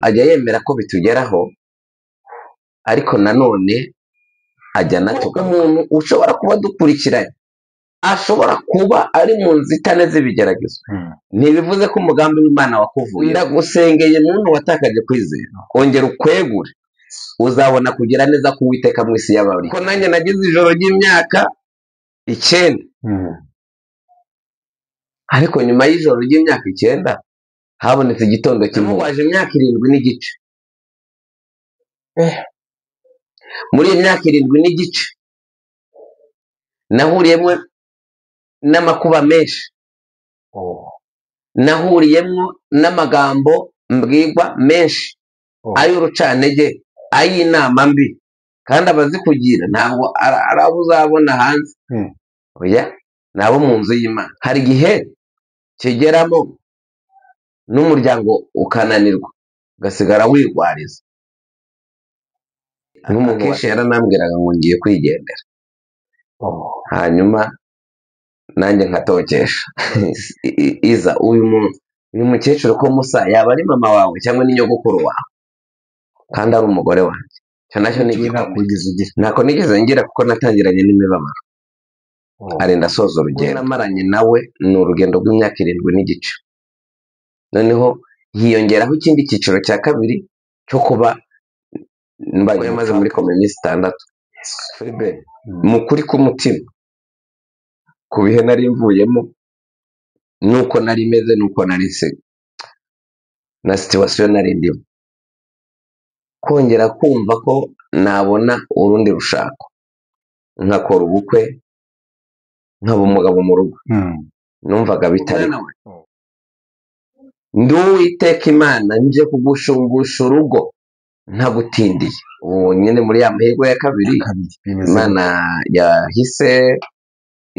ajya yemera ko bitugeraho, ariko nanone ajya natugaruka. Umuntu ushobora kuba dukurikiranye ashobora kuba ari mu nzitane z'ibigeragezo, ntibivuze ko umugambi w'Imana wakuvuye. Ndagusengeye muntu watakaje kwizera, ongera ukwegure, uzabona kugira neza k'Uwiteka mu isi y'abari. Ko nanjye nagize ijoro ry'imyaka 9, ariko nyuma y'ijoro ry'imyaka 9 habonetse igitondo kimwe. Waje imyaka 7 n'igice. Muri iyi myaka 7 n'igice nahuriyemo n'amakuba menshi, nahuriyemo n'amagambo mbwirwa menshi, ay'urucantege, ay'inama mbi, kandi abazikugira ntabwo ari abo uzabona hanze, oya ni abo mu nzu y'Imana. Hari igihe kigeramo n'umuryango ukananirwa, ugasigara wigwariza. N'umuntu kenshi yaranambwiraga ngo ngiye kwigendera, hanyuma nanjye nkatokesha iza uyu mukecuru ko musa yaba ari mama wawe cyangwa ni nyogokuru wawe, kandi ari umugore wanjye. Cyo nacyo ntako nigeze ngira, kuko natangiranye n'imibabaro arenda asoza urugendo. Namaranye nawe ni urugendo rw'imyaka 7 n'igice, noneho hiyongeraho ikindi cyiciro cya kabiri cyo kuba mbaye maze muri komini 6. Mu kuri k'umutima, ku bihe nari mvuyemo, nuko nari meze, nuko nari se na situation nari ndimo, kongera kumva ko nabona urundi rushako, nkakora ubukwe, nkaba umugabo mu rugo, numvaga bitari. Ndi Uwiteka Imana nje kugushumbusha urugo ntagutindiye. Ubu nyine muri ya mahirwe ya kabiri Imana yahise,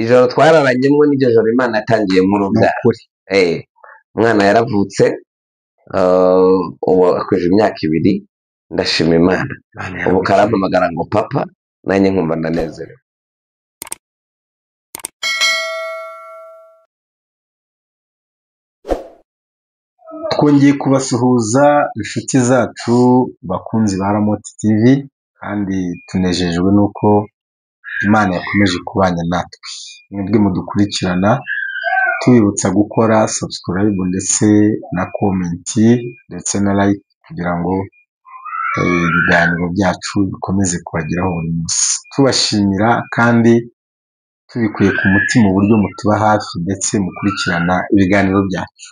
ijoro twararanyemo n'iryo joro Imana yatangiye mu rubyaro. Umwana yaravutse, ubu akwije imyaka 2, ndashima Imana. Ubu karampamagara ngo papa, nanjye nkumva ndanezerewe. Twongeye kubasuhuza inshuti zacu bakunzi ba Ramoti TV, kandi tunejejwe nuko Imana yakomeje kubanya natwe. Mwebwe mudukurikirana, tubibutsa gukora subscribe ndetse na comment ndetse na like, kugira ngo ibiganiro byacu bikomeze kubageraho buri munsi. Tubashimira kandi tubikuye ku mutima uburyo mutuba hafi ndetse mukurikirana ibiganiro byacu.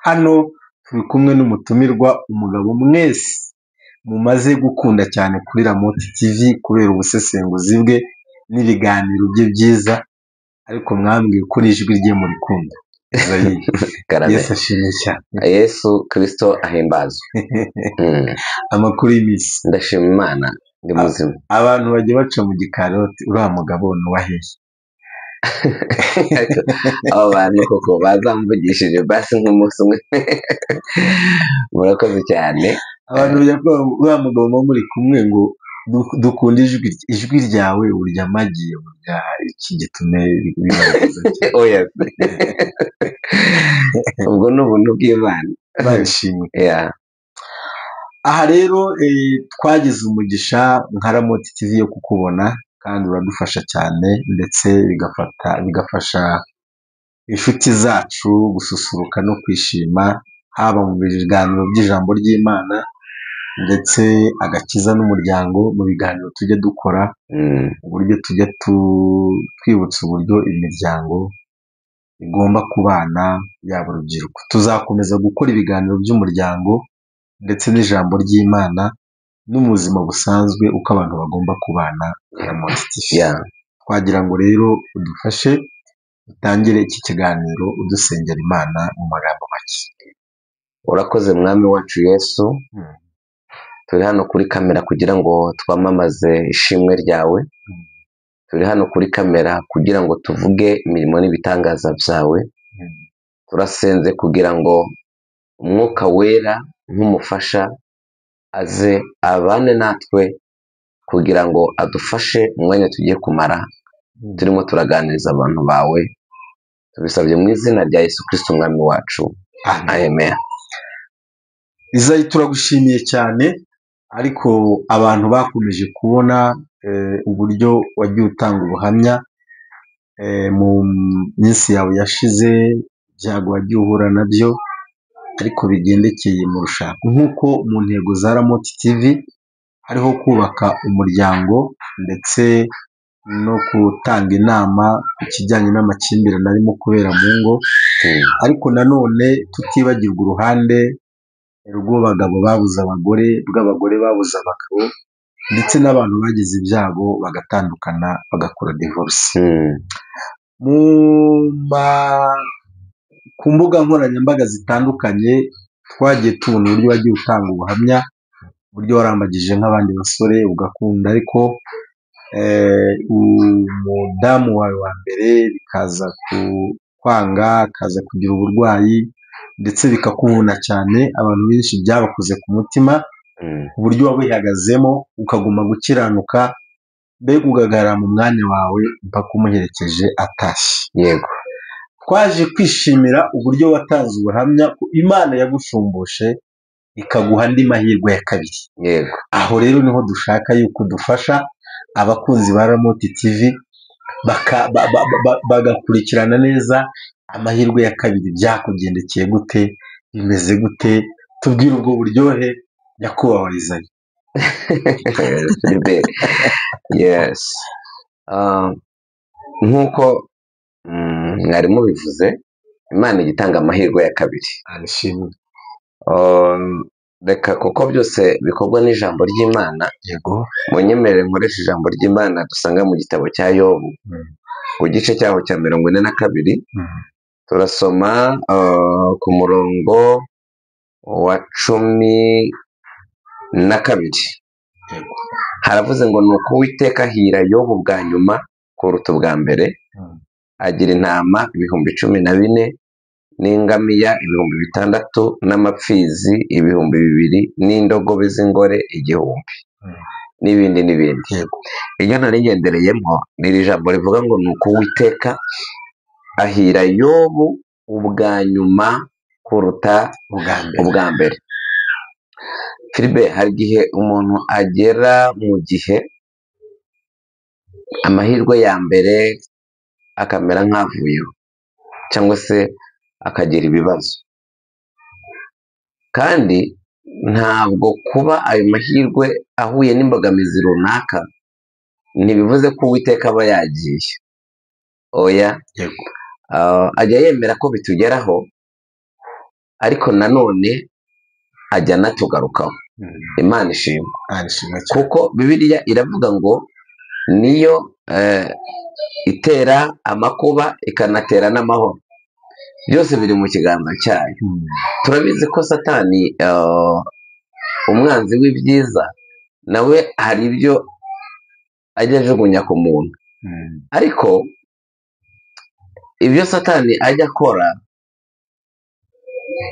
Hano turi kumwe n'umutumirwa, umugabo mwese mumaze gukunda cyane kuri Ramoti TV kubera ubusesenguzi bwe n'ibiganiro bye byiza, ariko mwambwiye kuri ijwi rye muri kumva. Yesu ashimwe cyane. Yesu Kristo ahimbazwe. Amakuru y'imisi? Ndashima Imana, ndi muzima. Abantu bajya baca mu gikaroti, uriya mugabo nuwahehe? Abo bantu koko bazamvugishije basi nk'umunsi umwe. Murakoze cyane. Abantu uriya mugabo muri kumwe ngo dukunda ijwi ryawe, urya amagi, urya iki gitume bibaza cyane. Oya, ubwo ni ubuntu bw'Imana. Barishimye. Aha rero twagize umugisha nka Ramoti TV yo kukubona, kandi uradufasha cyane, ndetse bigafasha inshuti zacu gususuruka no kwishima, haba mu biganiro by'ijambo ry'Imana ndetse agakiza n'umuryango, mu biganiro tujya dukora, uburyo tujya twibutsa uburyo imiryango igomba kubana, yaba urubyiruko. Tuzakomeza gukora ibiganiro by'umuryango ndetse n'ijambo ry'Imana no mu buzima busanzwe, uko abantu bagomba kubana na Ramoti TV. Twagira ngo rero udufashe utangire iki kiganiro udusengera Imana mu magambo make. Urakoze mwami wacu Yesu. Turi hano kuri kamera kugira ngo twamamaze ishimwe ryawe. Turi hano kuri kamera kugira ngo tuvuge imirimo n'ibitangaza byawe. Turasenze kugira ngo Umwuka Wera nk'umufasha aze abane natwe, kugira ngo adufashe umwanya tugiye kumara turimo turaganiriza abantu bawe. Tubisabye mu izina rya Yesu Kristo umwami wacu. Amen. Izayi turagushimiye cyane, ariko abantu bakomeje kubona uburyo wagiye utanga ubuhamya mu minsi yawe yashize, ibyago wagiye uhura nabyo, ariko bigendekeye mu rushako. Nk'uko mu ntego za Ramoti TV hariho kubaka umuryango ndetse no gutanga inama ku kijyanye n'amakimbirane arimo kubera mu ngo, ariko nanone tutibagirwa uruhande rw'abagabo babuze abagore, rw'abagore babuze abagabo, ndetse n'abantu bagize ibyago bagatandukana bagakora divorce. Ku mbuga nkoranyambaga zitandukanye twagiye tubona uburyo wagiye utanga ubuhamya, uburyo warambagije nk'abandi basore ugakunda, ariko umudamu wawe wa mbere bikaza kwanga, akaza kugira uburwayi ndetse bikakuvuna cyane. Abantu benshi byabakoze ku mutima, uburyo wabihagazemo ukaguma gukiranuka, mbega ugahagarara mu mwanya wawe mpaka umuherekeje atashye. Yego, twaje kwishimira uburyo watanze ubuhamya ko Imana yagushumbushe ikaguha andi mahirwe ya kabiri. yego, Aho rero niho dushaka yuko dufasha abakunzi ba Ramoti TV bagakurikirana neza amahirwe ya kabiri. Byakugendekeye gute? Bimeze gute? Tubwire ubwo buryohe nyakubahwa Izayi. yes, nk'uko mwari mubivuze, Imana ijya itanga amahirwe ya kabiri. Arishimwe. Reka kuko byose bikorwa n'ijambo ry'Imana, Yego. munyemerere nkoresha ijambo ry'Imana dusanga mu gitabo cya Yobu, ku gice cyaho cya 42, turasoma ku murongo wa 12. Haravuze ngo ni uko Uwiteka ahira Yobu bwa nyuma kuruta ubwa mbere, agira intama 14,000 n'ingamiya 6,000 n'amapfizi 2,000 n'indogobe z'ingore 1,000 n'ibindi n'ibindi. Iryo nari ngendereyemo ni iri jambo rivuga ngo ni uko Uwiteka ahira Yobu ubwa nyuma kuruta ubwa mbere. Filibe, hari igihe umuntu agera mu gihe amahirwe ya mbere akamera nk'avuyeho, cyangwa se akagira ibibazo, kandi ntabwo kuba ayo mahirwe ahuye n'imbogamizi runaka ntibivuze ko Uwiteka aba yagiye. Oya, ajya yemera ko bitugeraho, ariko nanone ajya anatugarukaho. Imana ishimwe, kuko Bibiliya iravuga ngo niyo itera amakuba ikanatera n'amahoro, byose biri mu kiganza cyayo. Turabizi ko Satani, umwanzi w'ibyiza, nawe hari ibyo ajya ajugunya ku muntu, ariko ibyo Satani ajya akora,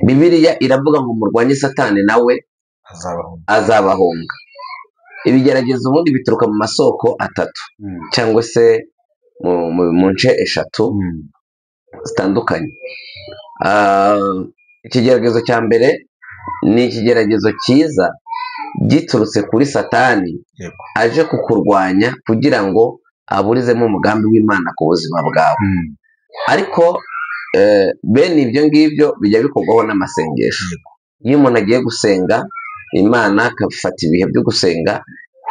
Bibiliya iravuga ngo murwanye Satani nawe azabahunga. Ibigeragezo ubundi bituruka mu masoko atatu, cyangwa se mu nce eshatu zitandukanye. Ikigeragezo cya mbere ni ikigeragezo cyiza giturutse kuri Satani, aje kukurwanya kugira ngo aburizemo umugambi w'Imana ku buzima bwawe. Ariko bene ibyo ngibyo bijya bikorwaho n'amasengesho. Iyo umuntu agiye gusenga Imana, akafata ibihe byo gusenga,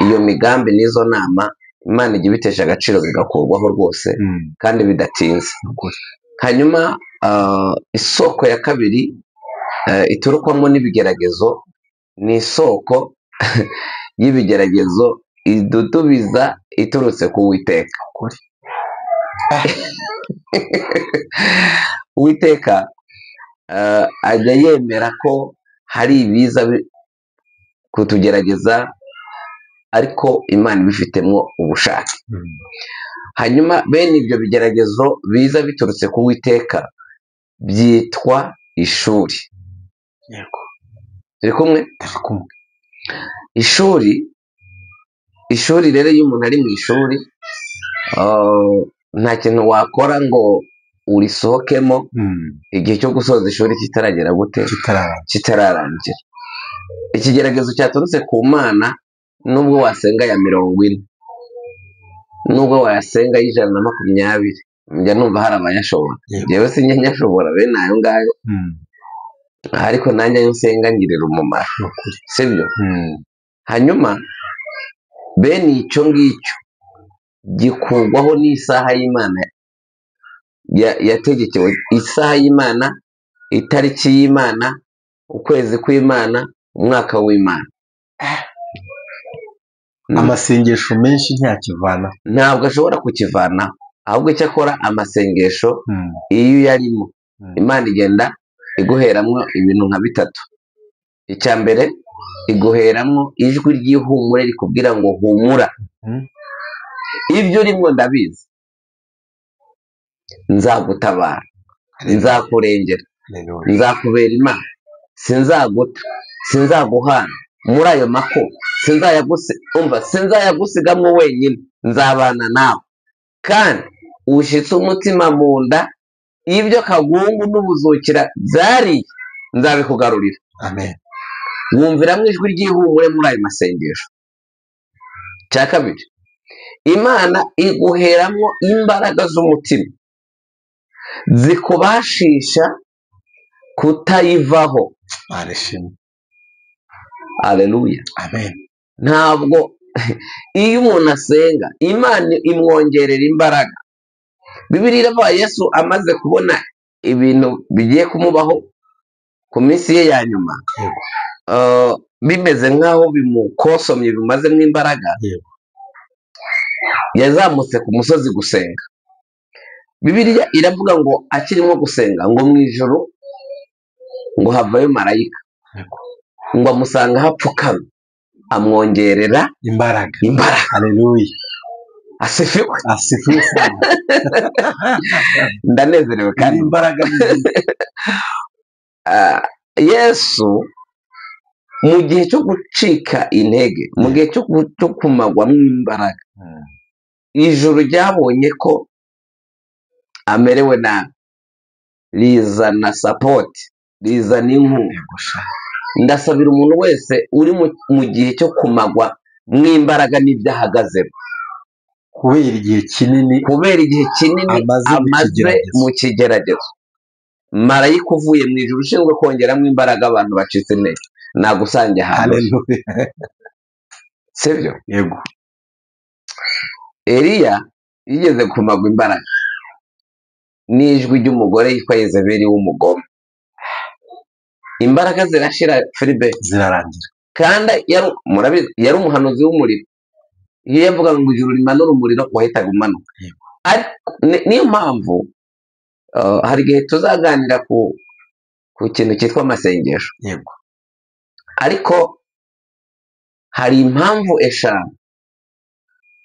iyo migambi n'izo nama Imana ijya ibitesha agaciro, bigakurwaho rwose kandi bidatinze. Hanyuma isoko ya kabiri iturukwamo n'ibigeragezo ni isoko y'ibigeragezo idudubiza iturutse ku Uwiteka. Uwiteka ajya yemera ko hari ibiza kutugerageza, ariko Imana ibifitemo ubushake. Hanyuma bene ibyo bigeragezo biza biturutse ku Uwiteka byitwa ishuri. Turi kumwe? Ishuri rero, iyo umuntu ari mu ishuri, nta kintu wakora ngo urisohokemo igihe cyo gusoza ishuri kitaragera gute, kitararangira. ikigeragezo cyaturutse ku Mana nubwo wasenga ya 40 nubwo wasenga y'120 njya numva hari abayashobora yewe sinjya nyashobora bene ayo ngayo ariko nanjye ayo nsenga ngirira umumaro sibyo hanyuma bene icyo ngicyo gikurwaho n'isaha y'Imana yategekewe, isaha y'Imana, itariki y'Imana, ukwezi kw'Imana, umwaka w'Imana. Amasengesho menshi ntakivana, ntabwo ashobora kukivana, ahubwo icyo akora amasengesho iyo uyarimo Imana igenda iguheramwo ibintu nka bitatu. Icya mbere iguheramwo ijwi ry'ihumure rikubwira ngo humura, ibyo urimo ndabizi, nzagutabara, nzakurengera, nzakubera Imana, sinzaguta, sinzaguhana muri ayo mako, sinzayagusigamwo wenyine, nzabana nawe kandi ushitse umutima mu nda, ibyo kagungu n'ubuzukira byariye nzabikugarurira. Amen. Wumviramo ijwi ry'ihumure muri ayo masengesho. Cya kabiri, Imana iguheramwo imbaraga z'umutima zikubashisha kutayivaho. Haleluya. Amen. Ntabwo iyo umuntu asenga Imana imwongerera imbaraga. Bibiliya iravuga Yesu amaze kubona ibintu bigiye kumubaho ku minsi ye ya nyuma, bimeze nk'aho bimukosomye bimazemo imbaraga, yazamutse ku musozi gusenga. Bibiliya iravuga ngo akirimo gusenga ngo mu ijoro ngo havayo marayika ngo amusanga hapfukamye amwongerera imbaraga. Haleluya. Asifiwe. Ndanezerewe kandi imbaraga Yesu mu gihe cyo gucika intege, mu gihe cyo kumagwamo imbaraga, ijuru ryabonye ko amerewe nabi, rizana sapoti, rizana inkunga. Ndasabira umuntu wese uri mu gihe cyo kumagwa mw'imbaraga n'ibyo ahagazemo, kubera igihe kinini amaze mu kigeragezo, marayika uvuye mu ijuru ushinzwe kongeramo imbaraga abantu bacitse intege nagusange ahantu. Sibyo? Yego. Eliya yigeze kumagwa imbaraga n'ijwi ry'umugore yitwa Yezebeli w'umugome. Imbaraga zirashira, Filibe, zirarangira. kandi yari umuhanuzi w'umuriro. Iyo yavuga ngo ijuru rimanura umuriro wahitaga umanuka. Niyo mpamvu hari igihe tuzaganira ku kintu cyitwa amasengesho. Yego. Ariko hari impamvu eshanu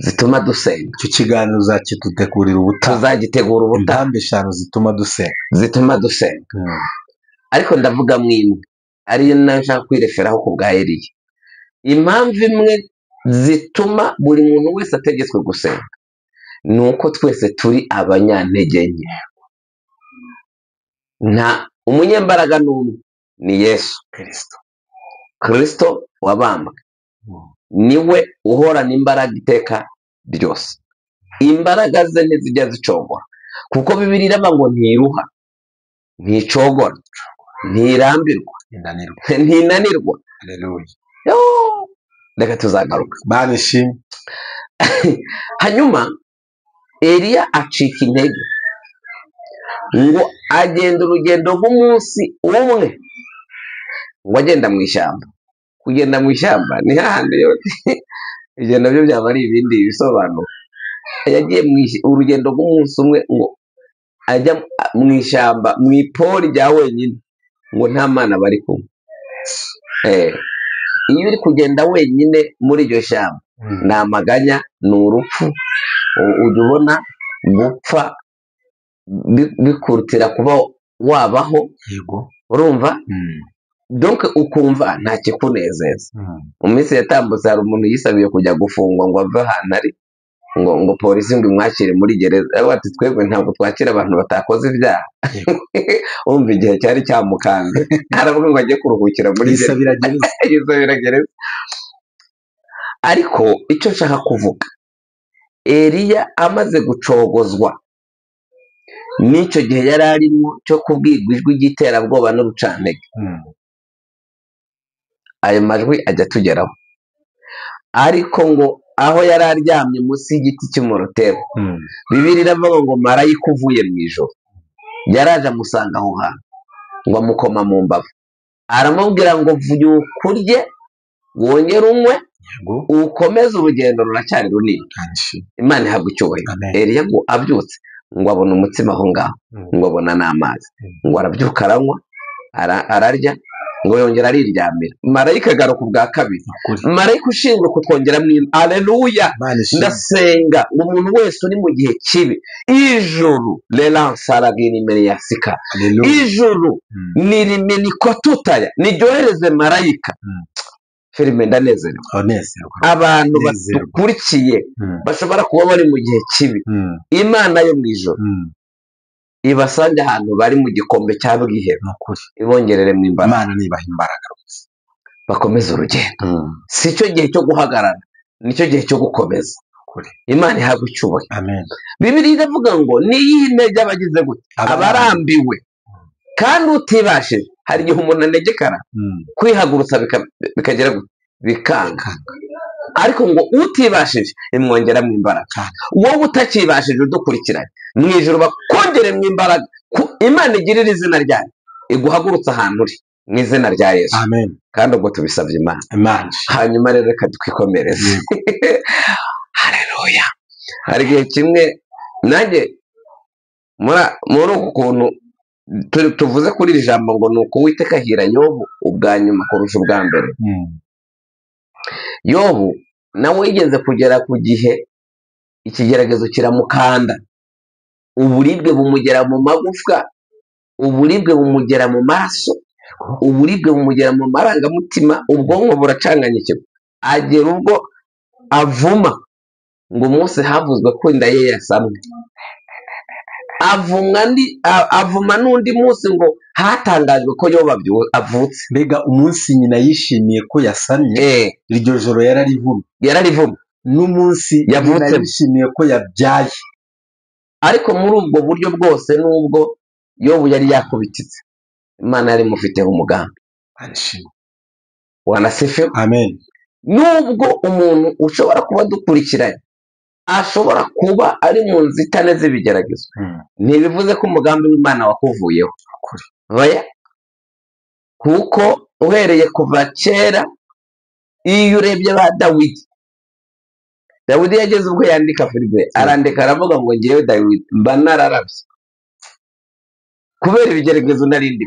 zituma dusenga. Icyo kiganiro uzakidutegurira ubutaha. Tuzagitegura ubutaha. Impamvu eshanu zituma dusenga. Ariko ndavuga mwimwe ariyo nayo nshaka kwireferaho ku bwa Eliya. Impamvu imwe zituma buri muntu wese ategetswe gusenga ni uko twese turi abanyantege nke. Nta umunyembaraga n'umwe, ni Yesu Kristo wabambwe. Niwe uhorana imbaraga iteka ryose. Imbaraga ze ntizijya zicogora, kuko Bibiliya iravuga ngo ntiruha, nticogora, ntirambirwa, ntinanirwa. Haleluya. Reka tuzagaruka. Banishimye. Hanyuma Eliya acika intege ngo agenda urugendo rw'umunsi umwe, ngo agenda mu ishyamba. Kugenda mu ishyamba ni hahandi yote ibyo nabyo byaba ari ibindi bisobanuro. Yagiye urugendo rw'umunsi umwe ngo ajya mu ishyamba, mu ipori rya wenyine, ngo nta mana bari kumwe. Iyo uri kugenda wenyine muri iryo shyamba, ni amaganya, ni urupfu. Ujya ubona gupfa bikurutira kuba wabaho. Yego. Urumva? Donc ukumva nta kikunezeza. Mu minsi yatambutse hari umuntu yisabiye kujya gufungwa ngo ave ahantu ari, ngo polisi ngo imwakire muri gereza, bati twebwe ntabwo twakira abantu batakoze ibyaha. Umva igihe cyari cyamukanze aravuga ngo ajye kuruhukira muri gereza. Ariko icyo nshaka kuvuga, Eliya amaze gucogozwa n'icyo gihe yari arimo cyo kubwirwa ijwi ry'iterabwoba n'urucantege, ayo majwi ajya atugeraho. Ariko ngo aho yari aryamye munsi y'igiti cy'umurotero, Bibiliya iravuga ngo marayika uvuye mu ijoro yaraje amusanga aho hantu, ngo amukoma mu mbavu, aramubwira ngo vyuka urye wongere unywe ukomeze urugendo ruracyari runini. Imana ihabwa icyubahiro. Eliya ngo abyutse ngo abona umutsima aho ngaho, ngo abona n'amazi, ngo arabyuka aranywa ararya, ngo yongera ariryamira. Marayika agaruka ubwa kabiri, marayika ushinzwe kutwongera mwino. Aleluya. Ndasenga ngo umuntu wese uri mu gihe kibi, ijuru lelansaragini imbere ya sika, ijuru nirimenikotutaya niryohereze marayika. Filime ndanezerewe. Abantu badukurikiye bashobora kuba bari mu gihe kibi, Imana yo mu ijoro ibasange ahantu bari mu gikombe cya bwihebe, ibongerere mu imbaraga. Imana nibaha imbaraga bakomeze urugendo. Si cyo gihe cyo guhagarara, nicyo gihe cyo gukomeza. Imana ihabwa icyubahiro. Bibiliya iravuga ngo niyihe intege abagize gute, abarambiwe kandi utibashije. Hari igihe umuntu anegekara kwihagurutsa bikagera gute, bikanga. Ariko ngo utibashije imwongera mu imbaraga. Wowe utakibashije udukurikiranye, mu ijuru bakongere mu imbaraga. Imana igirira izina ryayo iguhagurutsa ahantu uri mu izina rya Yesu. Kandi ubwo tubisabye Imana. Hanyuma rero reka twikomereze. Haleluya. Hari igihe kimwe nanjye muri uku kuntu tuvuze kuri iri jambo ngo ni uko Uwiteka ahira Yobu ubwa nyuma kurusha ubwa mbere. Yobu nawe yigeze kugera ku gihe ikigeragezo kiramukanda, uburibwe bumugera mu magufwa, uburibwe bumugera mu maso, uburibwe bumugera mu marangamutima, ubwonko buracanganyikirwa. Agera ubwo avuma ngo umunsi havuzwe ko inda ye yasamwe, avuma n'undi munsi ngo hatangajwe ko Yobu avutse. Mbega umunsi nyina yishimiye ko yasamye, iryo joro yararivumye, n'umunsi nyina yishimiye ko yabyaye. Ariko muri ubwo buryo bwose, n'ubwo Yobu yari yakubititse, Imana yari imufiteho umugambi. Wanasifiwe. Nubwo umuntu ushobora kuba dukurikiranye ashobora kuba ari mu nzitane z'ibigeragezo, ntibivuze ko umugambi w'Imana wakuvuyeho. Oya, kuko uhereye kuva kera, iyo urebye ba Dawidi yageze ubwo yandika Filipe, arandika aravuga ngo ngewe Dawidi mba nararabye kubera ibigeragezo narindi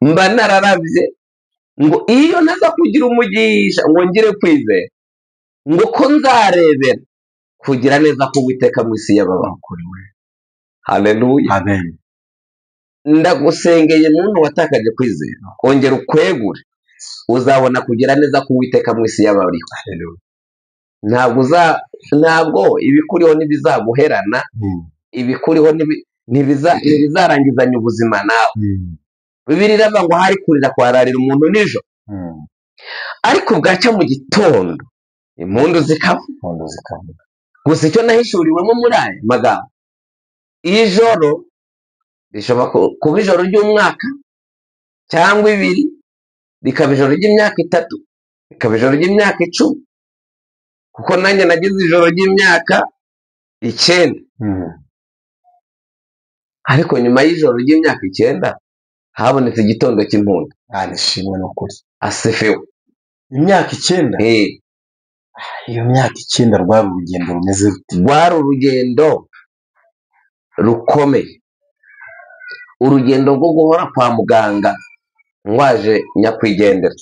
mba nararabye ngo iyo naza kugira umugisha ngo ngire kwizera ngo ko nzarebera kugira neza ko Uwiteka mu isi y'ababaho. Haleluya. Ndagusengeye muntu watakaje kwizera, ongera ukwegure, uzabona kugira neza ko Uwiteka mu isi y'abariho. Ntabwo ibikuriho ntibizaguherana, ibikuriho ntibizarangizanya ubuzima nawe. Bibiliya iravuga ngo hari kurira kwararira umuntu nijoro, ariko bwacya mu gitondo impundu zikavuga. Gusa icyo nahishuriwemo muri aya magambo, ijoro rishobora kuba ijoro ry'umwaka cyangwa ibiri, rikaba ijoro ry'imyaka 3, rikaba ijoro ry'imyaka 10, kuko nanjye nagize ijoro ry'imyaka 9. Ariko nyuma y'ijoro ry'imyaka 9 habonetse igitondo cy'impundu. Nishimwe n'ukuri. Asifiwe. Imyaka 9. Iyo myaka 9 rwari urugendo rumeze rute? Rwari urugendo rukomeye, urugendo rwo guhora kwa muganga ngwaje nyakwigendera.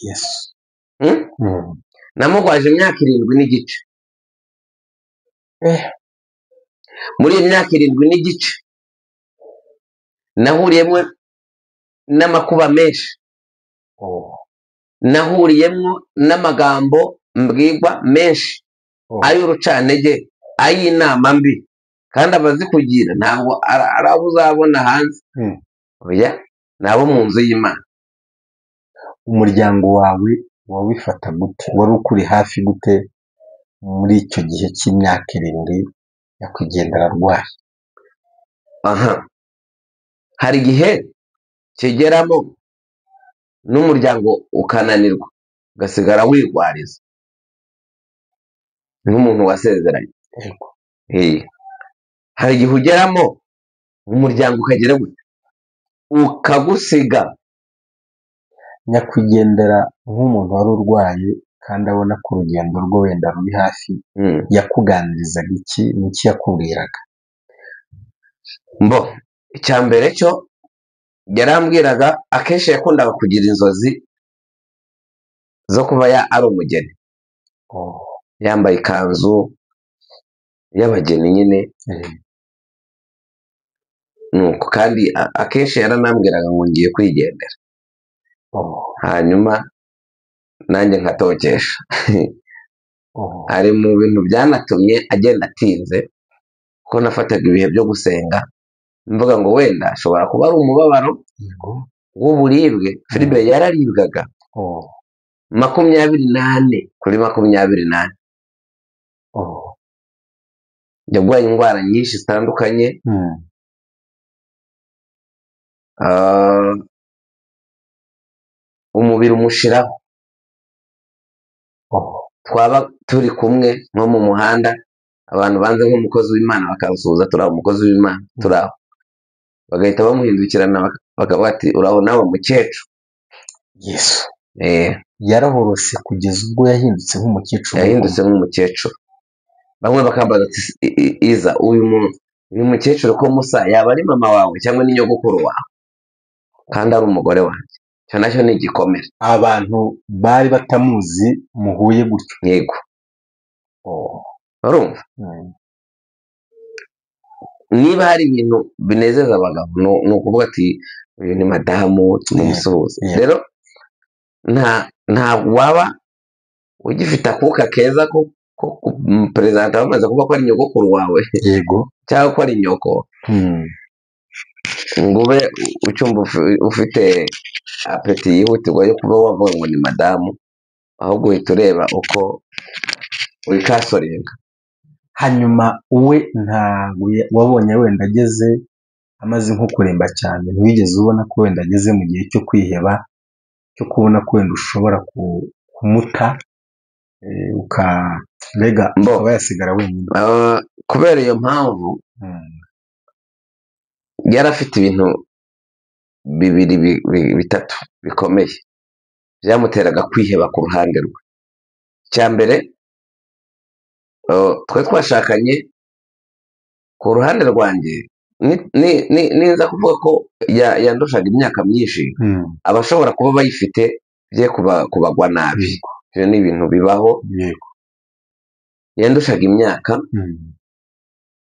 Namugwaje imyaka 7 n'igice. Muri iyo myaka 7 n'igice nahuriyemo n'amakuba menshi, nahuriyemo n'amagambo mbwirwa menshi, ay'urucantege, ay'inama mbi, kandi abazikugira ntabwo ari abo uzabona hanze, oya ni abo mu nzu y'Imana. Umuryango wawe wawifata gute, wari ukuri hafi gute muri icyo gihe cy'imyaka 7 nyakwigendera arwaye? Hari igihe kigeramo n'umuryango ukananirwa ugasigara wigwariza nk'umuntu wasezeranye. Hari igihe ugeramo umuryango ukagera gute ukagusiga. Nyakwigendera nk'umuntu wari urwaye kandi abona ko urugendo rwo wenda ruri hafi, yakuganirizaga iki, n'iki yakubwiraga? Icya mbere cyo yarambwiraga, akenshi yakundaga kugira inzozi zo kuba ari umugeni, yambaye ikanzu y'abageni nyine, nuko kandi akenshi yaranambwiraga ngo ngiye kwigendera, hanyuma nanjye nkatokesha. Ari mu bintu byanatumye agenda atinze, ko nafataga ibihe byo gusenga mvuga ngo wenda ashobora kuba ari umubabaro w'uburibwe. Filibe yararibwaga 24/24, yarwaye indwara nyinshi zitandukanye, umubiri umushiraho. Twaba turi kumwe nko mu muhanda, abantu banze nk'umukozi w'Imana bakasuhuza, turaho umukozi w'Imana, turaho, bagahita bamuhindukirana bakavuga ati uraho nawe mukecuru. Yesu yarahorose kugeza ubwo yahindutse nk'umukecuru. Yahindutse nk'umukecuru. Bamwe bakambaza ati Iza, uyu mukecuru ko musa, yaba ari mama wawe cyangwa ni nyogokuru wawe? Kandi ari umugore wanjye. Icyo nacyo ni igikomere. Abantu bari batamuzi muhuye gutyo. Yego. Urumva? Niba hari ibintu binezeza abagabo, ni ukuvuga ati uyu ni madamu, tumusuhuze. Rero nta waba ugifite akuka keza ko perezida bamaze kuvuga ko ari nyogokuru wawe, yego, cyangwa ko ari nyoko, ngo ube ucyumva ufite apeti yihutirwa yo kuba wavuga ngo ni madamu, ahubwo uhita ureba uko wikasorenga. Hanyuma we ntabwo wabonye wenda ageze amaze nko kuremba cyane, ntiwigeze ubona ko wenda ageze mu gihe cyo kwiheba, cyo kubona ko wenda ushobora kumuta ukaba yasigara wenyine? Kubera iyo mpamvu yari afite ibintu bitatu bikomeye byamuteraga kwiheba ku ruhande rwe. Icya mbere, twe twashakanye, ku ruhande rwanjye niza kuvuga ko yandushaga imyaka myinshi, abashobora kuba bayifite bye kubagwa nabi. Ibyo ni ibintu bibaho. Yandushaga imyaka,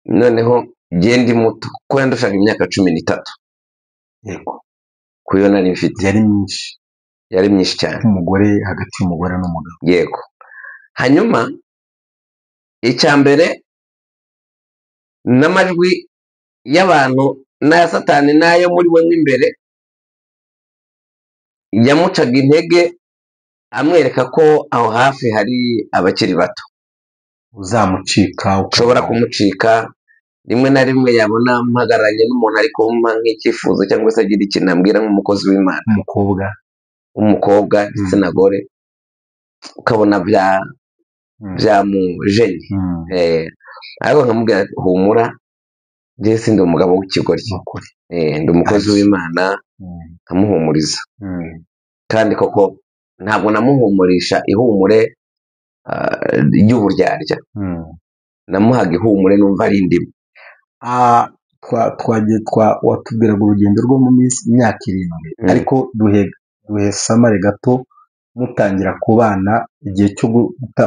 noneho ndi muto, ko yandushaga imyaka 13. Yego. Kuyo nari mfite yari myinshi cyane, umugore, hagati y'umugore n'umugabo. Yego. Hanyuma icya mbere, n'amajwi y'abantu n'aya Satani n'ayo muri we imbere yamucaga intege, amwereka ko aho hafi hari abakiri bato, uzamucika, ushobora kumucika. Rimwe na rimwe yabona mpagaranye n'umuntu ari kumpa nk'icyifuzo, cyangwa se agira ikintu ambwira nk'umukozi w'Imana, umukobwa igitsina gore, ukabona byamujenye. Ariko nkamubwira ati humura, njye sindi umugabo w'ikigoryi, ndi umukozi w'Imana, nkamuhumuriza. Kandi koko ntabwo namuhumurisha ihumure ry'uburyarya, namuhaga ihumure numva ari indimo. Watubwiraga urugendo rwo mu myaka 7, ariko duhe samare gato mutangira kubana, igihe cyo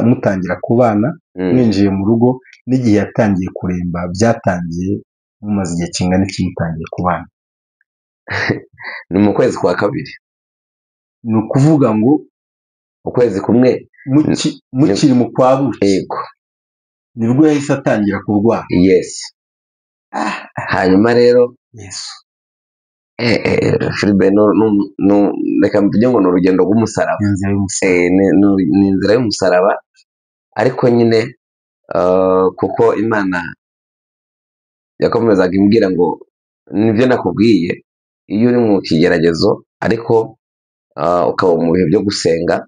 mutangira kubana, mwinjiye mu rugo, n'igihe yatangiye kuremba, byatangiye mumaze igihe kingana iki mutangiye kubana? Ni mu kwezi kwa 2. Ni ukuvuga ngo ukwezi kumwe mukiri mu kwa buki yego nibwo yahise atangira kurwara. yes hanyuma rero Yesu. Philbe reka mvuge ngo ni urugendo rw'umusaraba, Inzira y'umusaraba. ni inzira y'umusaraba, ariko nyine kuko Imana yakomezaga imbwira ngo nibyo nakubwiye, iyo uri mu kigeragezo ariko ukaba mu bihe byo gusenga,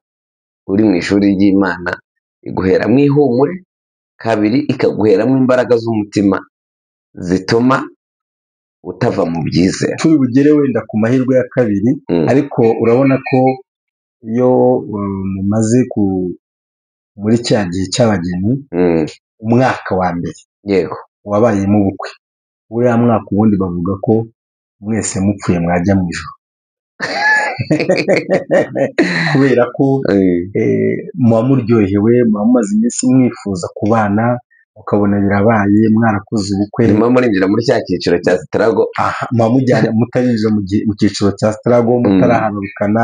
uri mu ishuri ry'Imana, iguheramo ihumure, kabiri ikaguheramo imbaraga z'umutima zituma utava mu byizere. Turi bugere wenda ku mahirwe ya kabiri, ariko urabona ko iyo mumaze muri cya gihe cy'abageni, umwaka wa mbere yego wabayemo ubukwe, uriya mwaka ubundi bavuga ko mwese mupfuye mwajya mu ijuru kubera ko muba muryohewe, muba mumaze iminsi mwifuza kubana, ukabona birabaye, mwarakoze ubukwe, nyuma murinjira muri cya cyiciro cya sitarago, muba mujyana mutarinjira mu cyiciro cya sitarago, mutarahanurukana,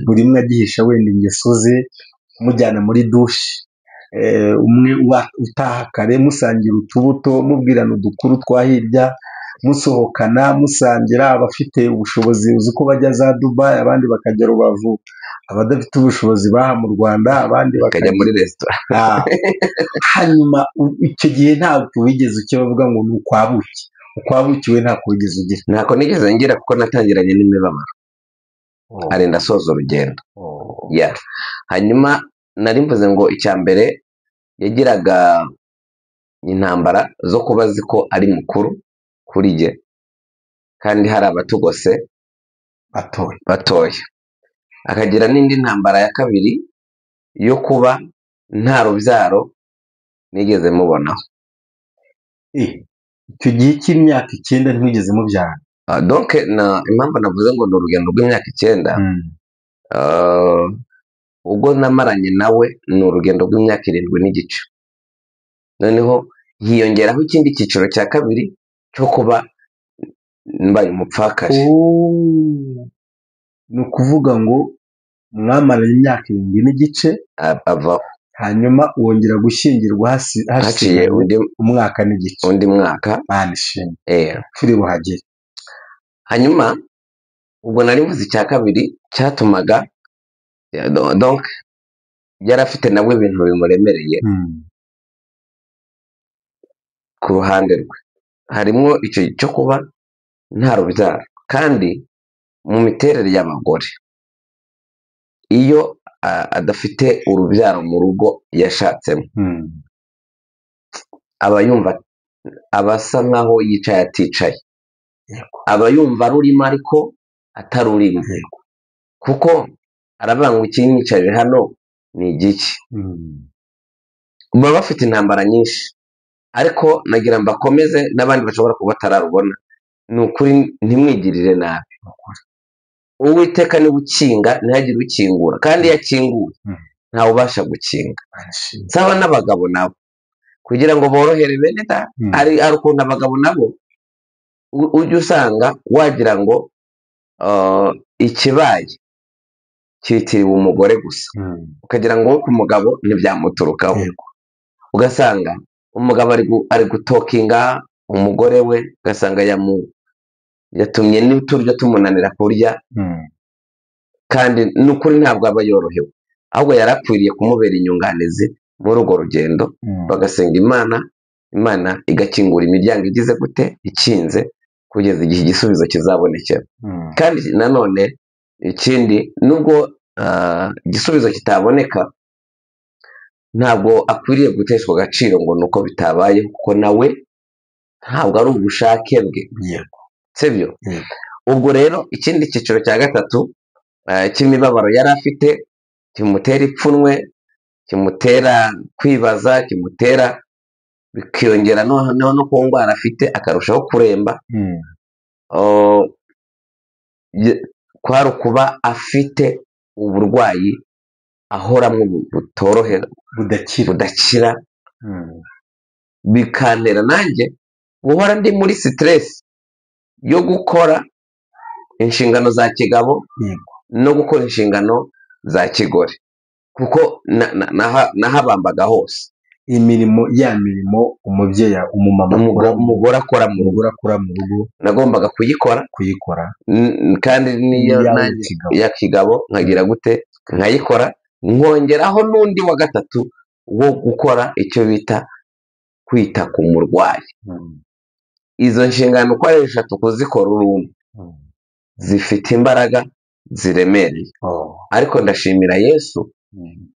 buri umwe agihisha wenda ingeso ze, mujyana muri dushe, umwe utaha kare, musangira utubuto, mubwirana udukuru twa hirya, musohokana, musangira, abafite ubushobozi uzi ko bajya za Dubai, abandi bakajya Rubavu, abadafite ubushobozi baha mu Rwanda, abandi bakajya muri resitora. Hanyuma icyo gihe ntabwo wigeze icyo bavuga ngo ni ukwabuki. Ukwabuki we ntabwo wigeze ugira? Ntako nigeze ngira, kuko natangiranye n'imibabaro arenda asoza urugendo. Hanyuma nari mvuze ngo icya mbere yagiraga intambara zo kuba azi ko ari mukuru kuri jye, kandi hari abatugose batoya. Akagira n'indi ntambara ya kabiri yo kuba nta rubyaro nigeze mubonaho. Icyo gihe cy'imyaka 9 ntigeze mubyara? Donc impamvu navuze ngo ni urugendo rw'imyaka 9, ubwo namaranye nawe ni urugendo rw'imyaka 7 n'igice. Noneho hiyongeraho ikindi cyiciro cya kabiri cyo kuba mbaye umupfakazi. Ni ukuvuga ngo mwamaranye imyaka 7 n'igice avaho, hanyuma wongera gushyingirwa haciye umwaka n'igice. undi mwaka turi buhagere. Hanyuma ubwo nari mvuze icya kabiri cyatumaga donc yari afite nawe ibintu bimuremereye ku ruhande rwe, harimo icyo cyo kuba nta rubyaro, kandi mu miterere y'abagore iyo adafite urubyaro mu rugo yashatsemo, aba yumva, aba asa nkaho yicaye aticaye, aba yumva rurimo ariko atarurimo, kuko aravuga ngo ikinyicaje hano ni igiki. Baba bafite intambara nyinshi, ariko nagira mbakomeze n'abandi bashobora kuba batararubona, ni ukuri ntimwigirire nabi. Uwiteka niwe ukinga, ntihagire ukingura, kandi iyo akinguye ntawe ubasha gukinga. Nsaba n'abagabo nabo kugira ngo borohere bene da, hari ukuntu abagabo nabo ujya usanga wagira ngo ikibaye cyitiriwe umugore gusa, ukagira ngo ku mugabo ntibyamuturukaho, ugasanga umugabo ari gutokinga umugore we, ugasanga yatumye n'uturyo tumunanira kurya, kandi n'ukuri ntabwo aba yorohewe, ahubwo yari akwiriye kumubera inyunganizi muri urwo rugendo, bagasenga Imana igakingura imiryango igize gute, ikinze, kugeza igihe igisubizo kizabonekera. Kandi nanone ikindi, nubwo igisubizo kitaboneka, ntabwo akwiriye guteshwa agaciro ngo nuko bitabaye, kuko nawe ntabwo ari ubushake bwe, sibyo? Ubwo rero ikindi cyiciro cya gatatu cy'imibabaro yari afite, kimutera ipfunwe, kimutera kwibaza, kimutera bikiyongera noneho no ku ndwara afite akarushaho kuremba, kwari ukuba afite uburwayi ahoramo butorohera, budakira, bikantera nanjye guhora ndi muri stress yo gukora inshingano za kigabo no gukora inshingano za kigore, kuko nahabambaga hose. imirimo ya mirimo umubyeyi umumama umugore akora mu rugo nagombaga kuyikora kandi niyo ya kigabo nkagira gute nkayikora, nkongeraho n'undi wa gatatu wo gukora icyo bita kwita ku murwayi. Izo nshingano uko ari eshatu kuzikora urumwe zifite imbaraga ziremereye, ariko ndashimira Yesu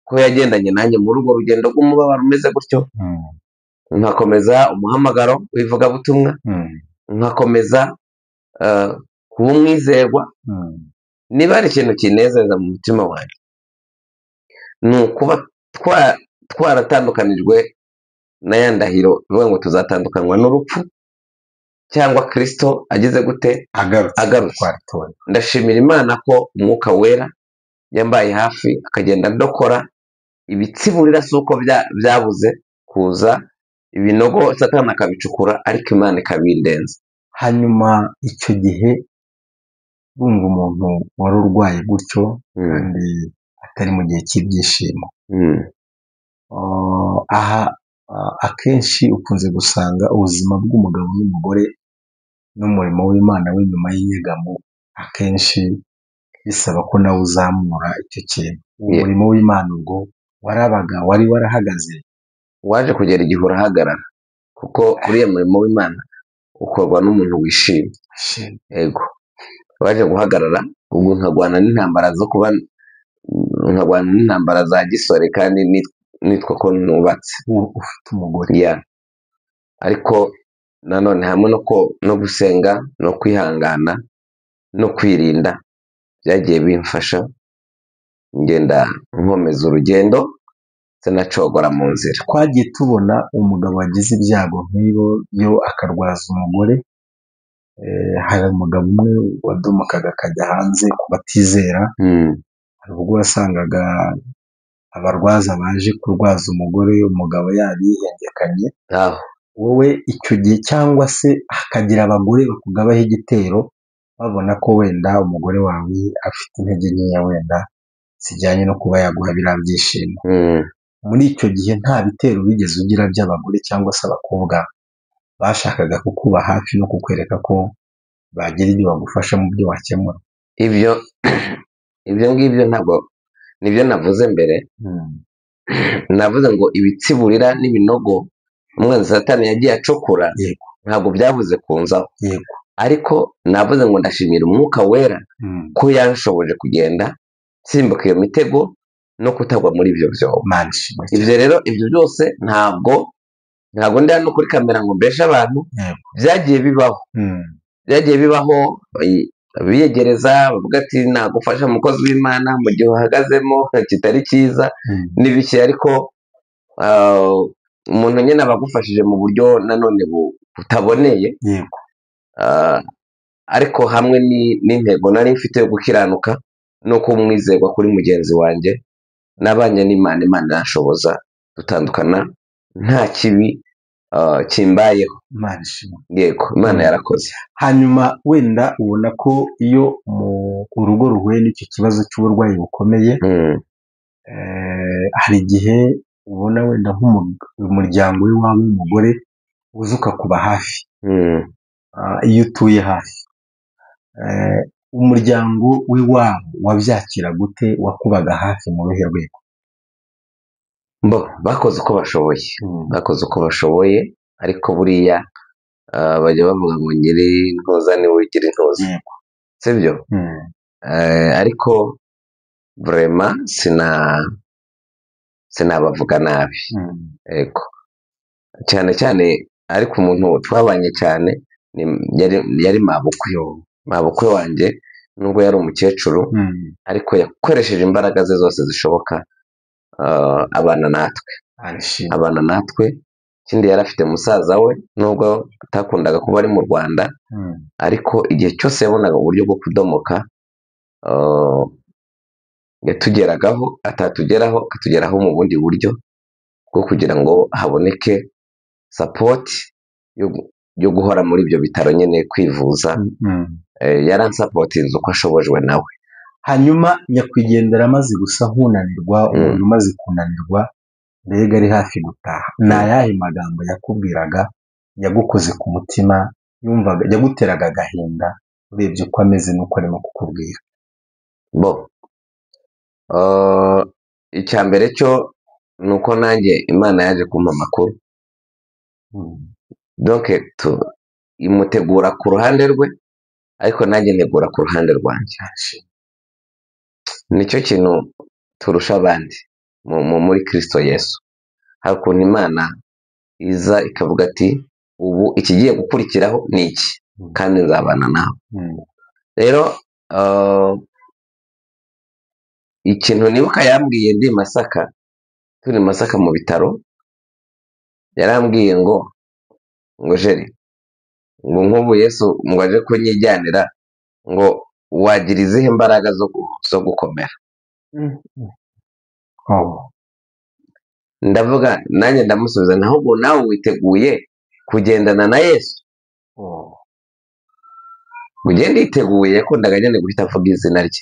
ko yagendanye nanjye muri urwo rugendo rw'umubabaro umeze gutyo, nkakomeza umuhamagaro w'ivugabutumwa, nkakomeza kuba umwizerwa. Niba hari ikintu kinezeza mu mutima wanjye ni ukuba twaratandukanijwe na ya ndahiro bivuga ngo tuzatandukanywa n'urupfu cyangwa Kristo ageze gute agarutse. Ndashimira Imana ko umwuka wera yambaye hafi akagenda adokora ibitsiburira, si uko byabuze kuza ibinogo Satani akabicukura, ariko Imana ikabindenza. Hanyuma icyo gihe bumva umuntu wari urwaye gutyo kandi atari mu gihe cy'ibyishimo, aha akenshi ukunze gusanga ubuzima bw'umugabo n'umugore n'umurimo w'Imana w'inyuma y'inyegamo akenshi bisaba ko nawe uzamura icyo kintu. Umurimo w'Imana ubwo wari warahagaze, waje kugera igihe urahagarara, kuko uriya murimo w'Imana ukorwa n'umuntu wishimye. Yego, waje guhagarara ubwo nkagwana n'intambara za gisore kandi nitwa ko nubatse ufite umugore. Ariko nanone hamwe no gusenga no kwihangana no kwirinda byagiye bimfasha ngenda nkomeza urugendo sinacogora mu nzira. Twagiye tubona umugabo wagize ibyago nk'iyo yo akarwaza umugore, hari umugabo umwe wadomokaga akajya hanze ku batizera, hari ubwo wasangaga abarwaza baje kurwaza umugore, umugabo yabihengekanye. Wowe icyo gihe cyangwa se hakagira abagore bakugabaho igitero babona ko wenda umugore wawe afite intege nkeya wenda zijyanye no kuba yaguha biriya byishimo, muri icyo gihe nta bitero bigeze ugira by'abagore cyangwa se abakobwa bashakaga kukuba hafi no kukwereka ko bagira ibyo bagufasha mu byo wakemura? Ibyo ngibyo ntabwo nibyo navuze mbere. Navuze ngo ibitsiburira n'ibinogo umwanzi Satani yagiye acukura ntabwo byabuze kunzaho, ariko navuze ngo ndashimira umwuka wera ko yanshoboje kugenda simbuka iyo mitego no kutagwa muri ibyo byobo. Ibyo rero ibyo byose ntabwo ndi hano kuri kamera ngo mbeshe abantu, byagiye bibaho biyegereza bavuga ati nagufasha umukozi w'Imana mu gihe uhagazemo kitari cyiza n'ibiki, ariko umuntu nyine abagufashije mu buryo nanone butaboneye, ariko hamwe n'intego nari mfite yo gukiranuka no kuba umwizerwa kuri mugenzi wanjye, nabanye n'Imana, Imana irashoboza dutandukana nta kibi kimbayeho. Yego, Imana yarakoze. Hanyuma wenda ubona ko iyo urugo ruhuye n'icyo kibazo cy'uburwayi bukomeye, hari igihe ubona wenda nk'umuryango w'iwabo w'umugore uza ukakuba hafi, iyo utuye hafi, umuryango w'iwabo wabyakira gute? Wakubaga hafi mu ruhe rwego? bakoze uko bashoboye, ariko buriya bajya bavuga ngo ngire intoza niwe ugira intoza, sibyo? Ariko vrema sinabavuga nabi, yego, cyane cyane. Ariko umuntu twabanye cyane yari mabukwe wanjye, nubwo yari umukecuru ariko yakoresheje imbaraga ze zose zishoboka abana natwe. Ikindi yari afite musaza we, nubwo atakundaga kuba ari mu Rwanda, ariko igihe cyose yabonaga uburyo bwo kudomoka yatugeragaho, atatugeraho akatugeraho mu bundi buryo bwo kugira ngo haboneke sapoti yo guhora muri ibyo bitaro nyine kwivuza. Yaransapotinze uko ashobojwe nawe. hanyuma nyakwigendera amaze gusa nk'unanirwa, umubiri umaze kunanirwa, mbega ari hafi gutaha, ni ayahe magambo yakubwiraga yagukoze ku mutima, yumvaga yaguteraga agahinda urebye uko ameze n'uko arimo kukubwira? bo icya mbere cyo ni uko nanjye Imana yaje kumpa amakuru, donc imutegura ku ruhande rwe, ariko nanjye ntegura ku ruhande rwanjye. Nicyo kintu turusha abandi muri Kristo Yesu. Hari ukuntu Imana iza ikavuga ati ubu ikigiye gukurikiraho ni iki, kandi nzabana nawe. Rero ikintu nibuka yambwiye ndi Masaka, turi Masaka mu bitaro, yarambwiye ngo Jeri, ngo nk'ubu Yesu ngo aje kunyijyanira, ngo wagira izihe imbaraga zo gukomera. Ndavuga nanjye ndamusubiza, ahubwo nawe witeguye kugendana na Yesu? ugende yiteguye, yakundaga nyine guhita avuga izina rye,